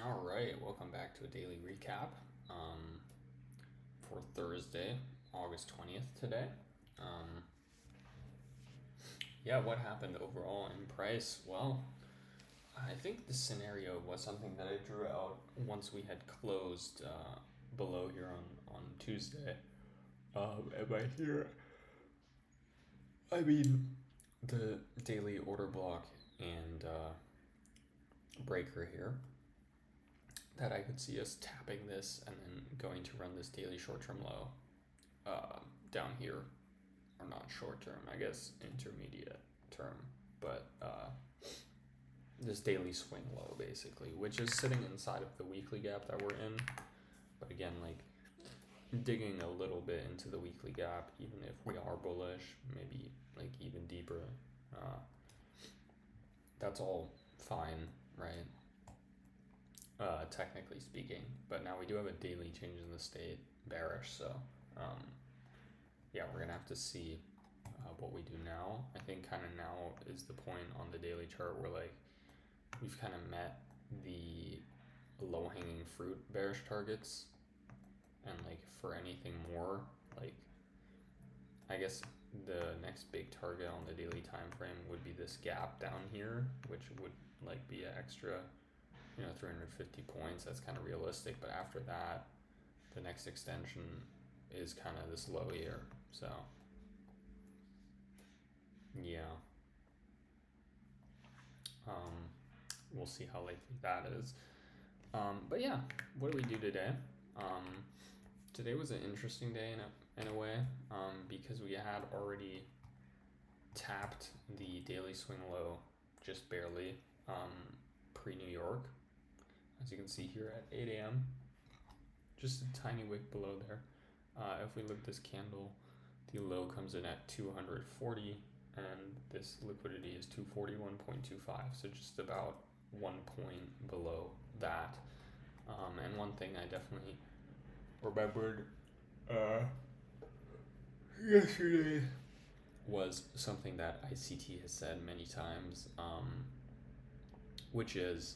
All right, welcome back to a daily recap for Thursday, August 20th today. Um, yeah, what happened overall in price? Well, I think the scenario was something that I drew out once we had closed below here on Tuesday. And by here, I mean the daily order block and breaker here, that I could see us tapping this and then going to run this daily short term low uh, down here, or not short term, I guess intermediate term, but this daily swing low basically, which is sitting inside of the weekly gap that we're in. But again, like digging a little bit into the weekly gap, even if we are bullish, maybe like even deeper, uh, that's all fine, right? Technically speaking, but now we do have a daily change in the state bearish, so um, yeah, we're gonna have to see what we do now. I think kind of now is the point on the daily chart where like we've kind of met the low hanging fruit bearish targets, and like for anything more, like I guess the next big target on the daily time frame would be this gap down here, which would like be an extra 350 points. That's kind of realistic, but after that the next extension is kind of this low here, so yeah. um we'll see how likely that is. But yeah, what do we do today? um Today was an interesting day in a way, because we had already tapped the daily swing low just barely, um, pre New York, as you can see here at 8 a.m. Just a tiny wick below there. If we look at this candle, the low comes in at 240, and this liquidity is 241.25, so just about 1 point below that. And one thing I definitely remembered uh, yesterday was something that ICT has said many times, which is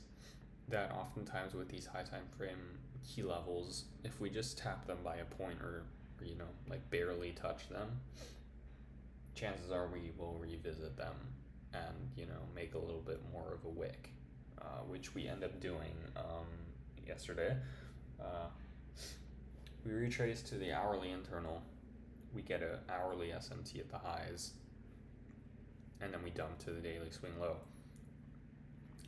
that oftentimes with these high time frame key levels, if we just tap them by a point, or like barely touch them, chances are we will revisit them and make a little bit more of a wick, which we end up doing yesterday. Uh, we retrace to the hourly internal, we get an hourly SMT at the highs, and then we dump to the daily swing low.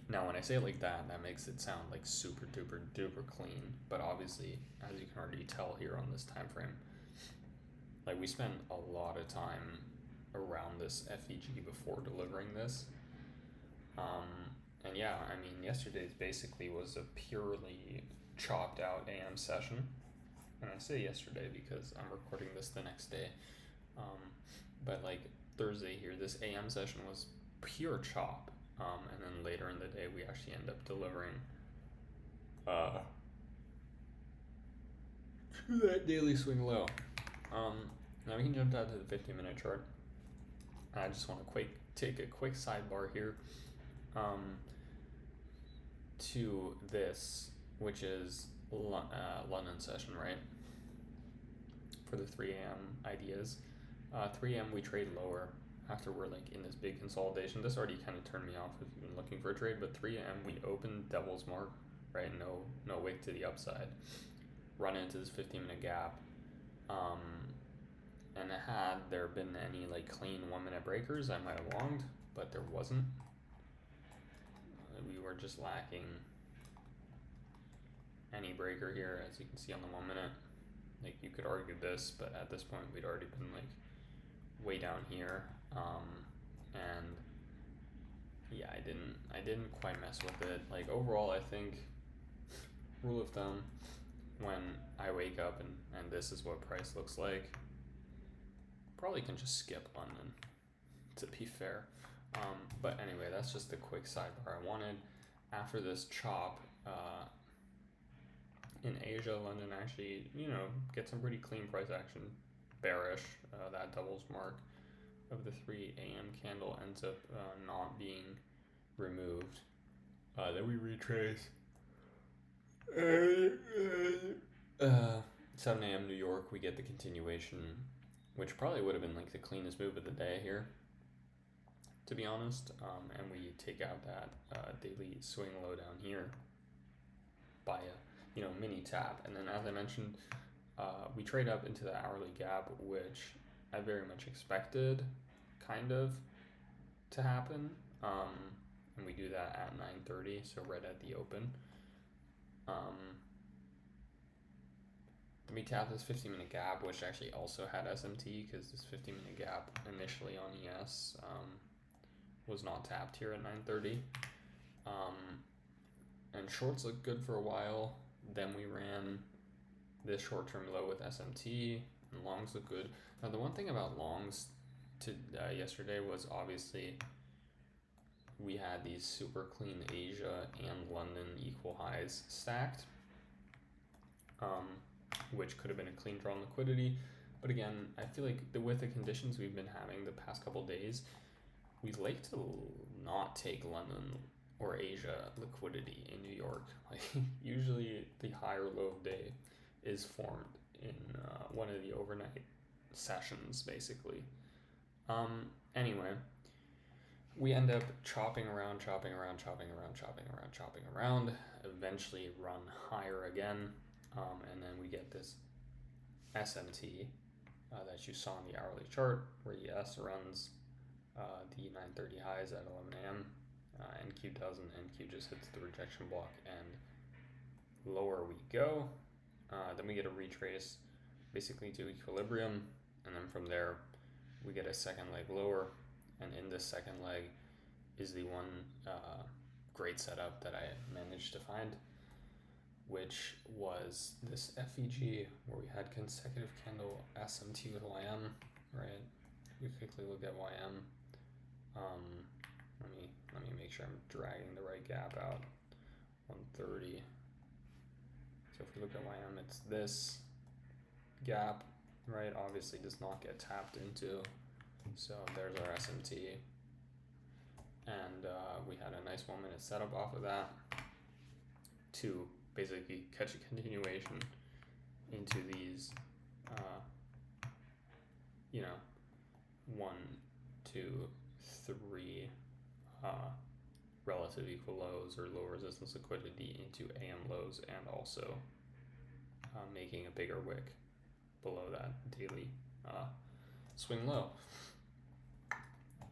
Now, when I say it like that, that makes it sound like super duper duper clean, but obviously, as you can already tell here on this time frame, like we spent a lot of time around this FEG before delivering this. And yeah, I mean, yesterday's basically was a purely chopped out AM session. And I say yesterday because I'm recording this the next day. But like Thursday here, this AM session was pure chop. And then later in the day, we actually end up delivering uh, to that daily swing low. Now we can jump down to the 15-minute chart. I just want to take a quick sidebar here to this, which is London session, right? For the 3 a.m. ideas. 3 a.m. we trade lower after we're like in this big consolidation. This already kind of turned me off if you've been looking for a trade, but 3 a.m. we open devil's mark, right? No wick to the upside. Run into this 15-minute gap. And had there been any like clean 1-minute breakers, I might have longed, but there wasn't. We were just lacking any breaker here, as you can see on the 1-minute. Like you could argue this, but at this point we'd already been like way down here, and yeah, I didn't quite mess with it. Like overall, I think rule of thumb, when I wake up and this is what price looks like, probably can just skip London, to be fair. But anyway, that's just a quick sidebar I wanted. After this chop in Asia, London actually, get some pretty clean price action, bearish. That doubles mark of the 3 a.m. candle ends up not being removed. Then we retrace Uh, 7 a.m. New York, we get the continuation, which probably would have been like the cleanest move of the day here, to be honest. And we take out that daily swing low down here by a mini tap, and then as I mentioned, we trade up into the hourly gap, which I very much expected, kind of, to happen. And we do that at 9:30, so right at the open. Then we tap this 15-minute gap, which actually also had SMT, because this 15-minute gap initially on ES was not tapped here at 9:30. And shorts looked good for a while. Then we ran this short-term low with SMT, and longs look good. Now the one thing about longs yesterday was obviously we had these super clean Asia and London equal highs stacked, which could have been a clean draw on liquidity. But again, I feel like with the conditions we've been having the past couple days, we like to not take London or Asia liquidity in New York. Like usually the high or low of day is formed in one of the overnight sessions, basically. Anyway, we end up chopping around, eventually run higher again, and then we get this SMT that you saw on the hourly chart, where ES runs the 9:30 highs at 11 a.m. NQ doesn't. NQ just hits the rejection block, and lower we go. Then we get a retrace basically to equilibrium, and then from there we get a second leg lower, and in this second leg is the one great setup that I managed to find, which was this FEG where we had consecutive candle SMT with YM, right? We quickly look at YM. Let me make sure I'm dragging the right gap out. 130. So if we look at YM, it's this gap, right? Obviously does not get tapped into. So there's our SMT. And we had a nice 1 minute setup off of that to basically catch a continuation into these, 1, 2, 3 relative equal lows or low resistance liquidity into AM lows, and also making a bigger wick below that daily swing low.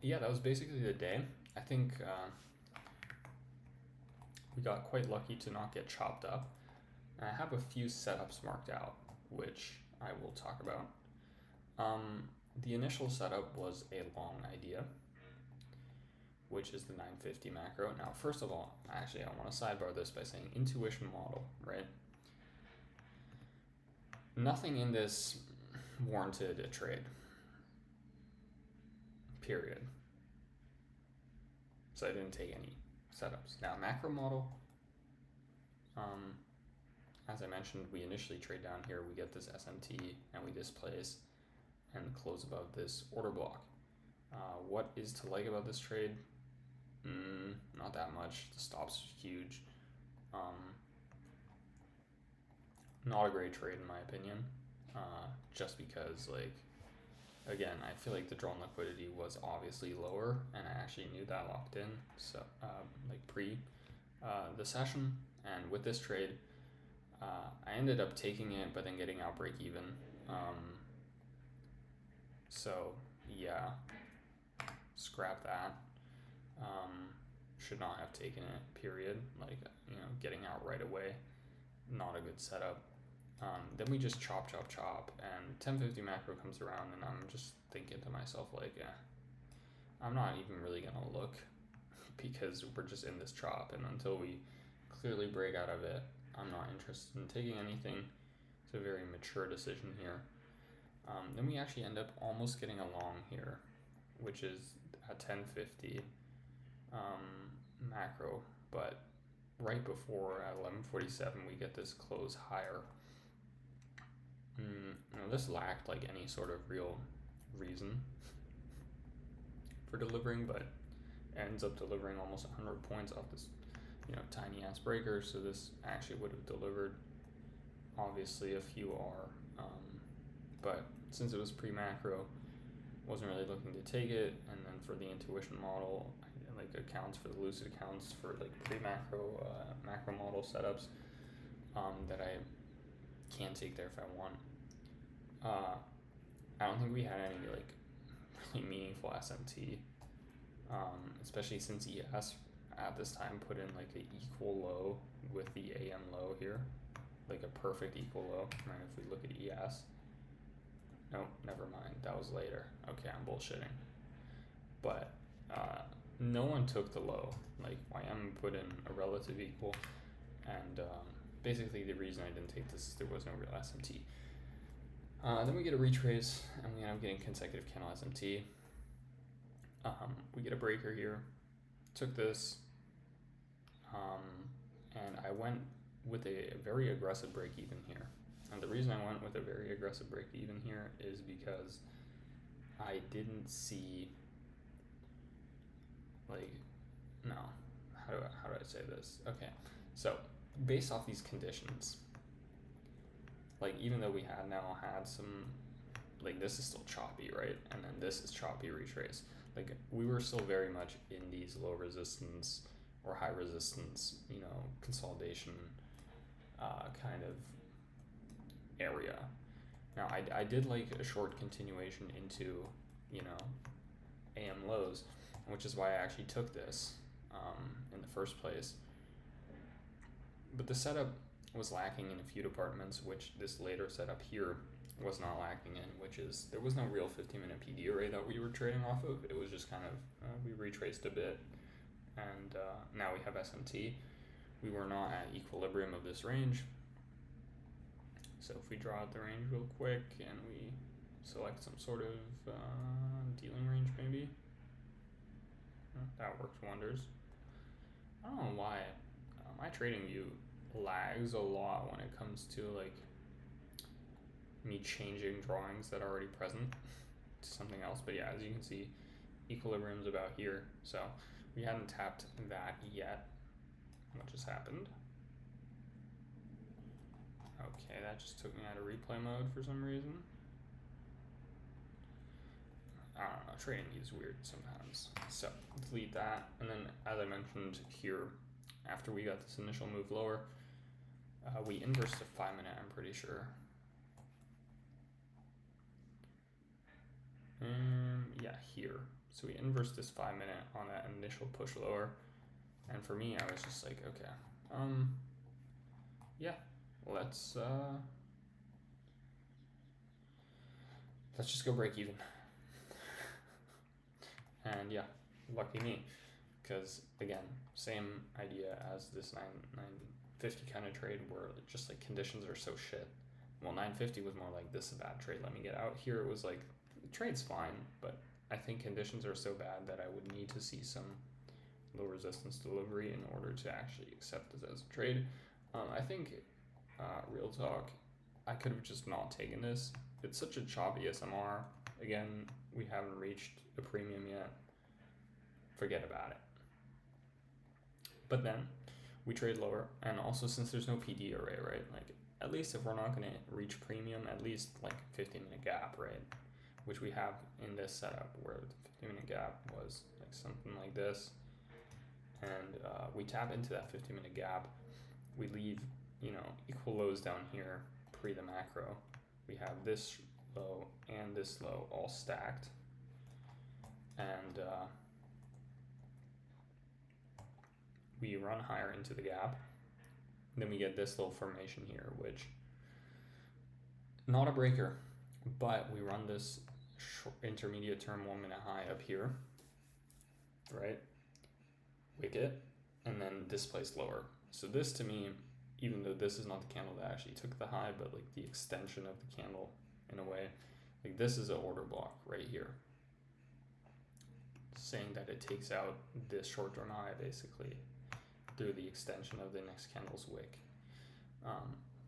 Yeah, that was basically the day. I think we got quite lucky to not get chopped up. And I have a few setups marked out, which I will talk about. The initial setup was a long idea, which is the 950 macro. Now, first of all, actually, I want to sidebar this by saying intuition model, right? Nothing in this warranted a trade, period. So I didn't take any setups. Now, macro model, as I mentioned, we initially trade down here, we get this SMT, and we displace and close above this order block. What is to like about this trade? Not that much. The stop's huge. Not a great trade in my opinion, just because, like, again, I feel like the drawn liquidity was obviously lower, and I actually knew that locked in, so like pre the session. And with this trade, I ended up taking it, but then getting out break even. So yeah, scrap that. Should not have taken it, period. Like, getting out right away, not a good setup. Then we just chop, and 1050 macro comes around, and I'm just thinking to myself, like, I'm not even really gonna look, because we're just in this chop, and until we clearly break out of it, I'm not interested in taking anything. It's a very mature decision here. Then we actually end up almost getting a long here, which is at 1050 macro, but right before at 1147 we get this close higher. This lacked like any sort of real reason for delivering, but ends up delivering almost 100 points off this tiny ass breaker, so this actually would have delivered obviously a few R, but since it was pre-macro, wasn't really looking to take it. And then for the intuition model, like accounts for the lucid accounts for like pre-macro macro model setups, that I can take there if I want. I don't think we had any like really meaningful SMT, especially since ES at this time put in like an equal low with the AM low here, like a perfect equal low. Right, if we look at ES, no, never mind, that was later. Okay, I'm bullshitting. But no one took the low. Like YM put in a relative equal, and basically the reason I didn't take this is there was no real SMT. Then we get a retrace, and we end up getting consecutive candle SMT. We get a breaker here. Took this, and I went with a very aggressive break even here. And the reason I went with a very aggressive break even here is because I didn't see, like, no, how do I say this? Okay, so based off these conditions, like even though we had some, like this is still choppy, right? And then this is choppy retrace. Like we were still very much in these low resistance or high resistance, consolidation kind of area. Now I did like a short continuation into, AM lows, which is why I actually took this in the first place. But the setup was lacking in a few departments, which this later setup here was not lacking in, which is there was no real 15-minute PD array that we were trading off of. It was just kind of, we retraced a bit, and now we have SMT. We were not at equilibrium of this range. So if we draw out the range real quick and we select some sort of dealing range maybe, that works wonders. I don't know why my trading view lags a lot when it comes to like me changing drawings that are already present to something else. But yeah, as you can see, equilibrium's about here, so we hadn't tapped that yet. What just happened? Okay, that just took me out of replay mode for some reason. I don't know, trading is weird sometimes. So delete that, and then as I mentioned here, after we got this initial move lower, we inversed to 5 minute, I'm pretty sure. Yeah, here. So we inversed this 5 minute on that initial push lower, and for me, I was just like, okay, yeah, let's just go break even. And yeah, lucky me, because again, same idea as this 950 kind of trade where just like conditions are so shit. Well, 950 was more like, this is a bad trade, let me get out. Here it was like, the trade's fine, but I think conditions are so bad that I would need to see some low resistance delivery in order to actually accept this as a trade. I think, real talk, I could have just not taken this. It's such a choppy SMR. Again, we haven't reached a premium yet. Forget about it. But then we trade lower, and also since there's no PD array, right? Like at least if we're not going to reach premium, at least like 15-minute gap, right? Which we have in this setup where the 15-minute gap was like something like this, and we tap into that 15-minute gap. We leave, equal lows down here pre the macro. We have this low and this low all stacked, and we run higher into the gap. Then we get this little formation here, which not a breaker, but we run this intermediate term 1 minute high up here, right? Wicket, and then displaced lower. So this to me, even though this is not the candle that actually took the high, but like the extension of the candle in a way, like this is an order block right here, saying that it takes out this short-term high basically through the extension of the next candle's wick.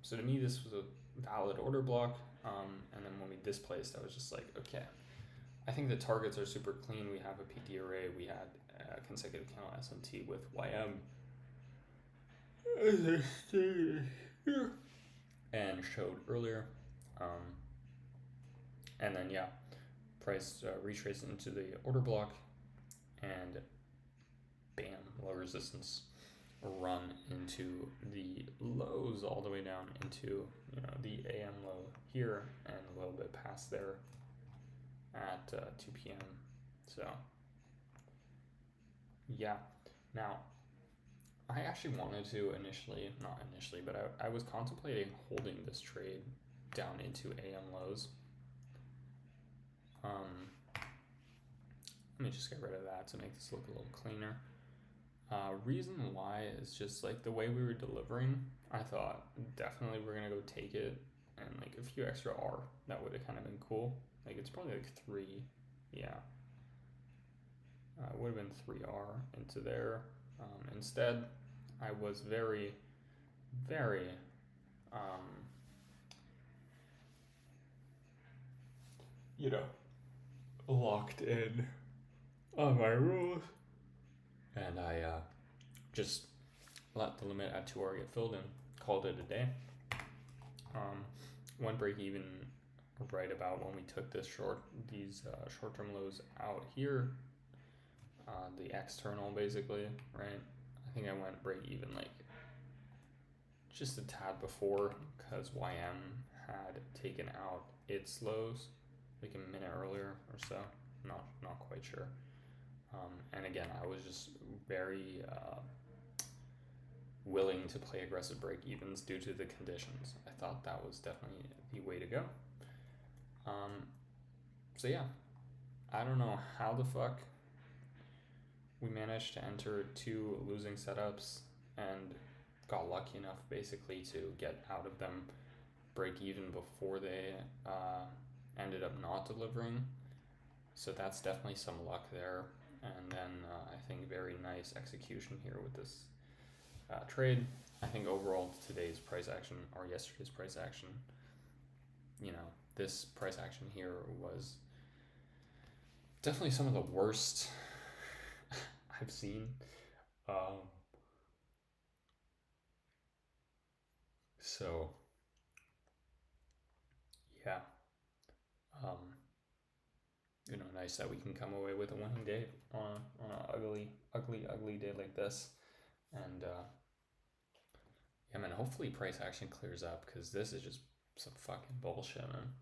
So to me, this was a valid order block. And then when we displaced, I was just like, okay, I think the targets are super clean. We have a PD array. We had consecutive candle SMT with YM. as I stated here and showed earlier. Um, and then, yeah, price retraced into the order block and bam, low resistance run into the lows all the way down into the AM low here and a little bit past there at 2 p.m. So yeah, now I actually wanted to not initially, but I was contemplating holding this trade down into AM lows. Let me just get rid of that to make this look a little cleaner. Reason why is just like the way we were delivering. I thought definitely we're gonna go take it, and like a few extra R, that would have kind of been cool. Like it's probably like 3, yeah. It would have been 3R into there. Instead, I was very, very you know, locked in on my rules, and I just let the limit at 2R get filled and called it a day. One break even right about when we took these short-term lows out here, the external basically, right? I think I went break even like just a tad before because YM had taken out its lows like a minute earlier or so. Not quite sure. And again, I was just very willing to play aggressive break evens due to the conditions. I thought that was definitely the way to go. So yeah, I don't know how the fuck we managed to enter 2 losing setups and got lucky enough basically to get out of them break even before they ended up not delivering. So that's definitely some luck there. And then I think very nice execution here with this trade. I think overall today's price action or yesterday's price action, this price action here was definitely some of the worst I've seen. So yeah, nice that we can come away with a winning day on an ugly day like this. And yeah, man, hopefully price action clears up because this is just some fucking bullshit, man.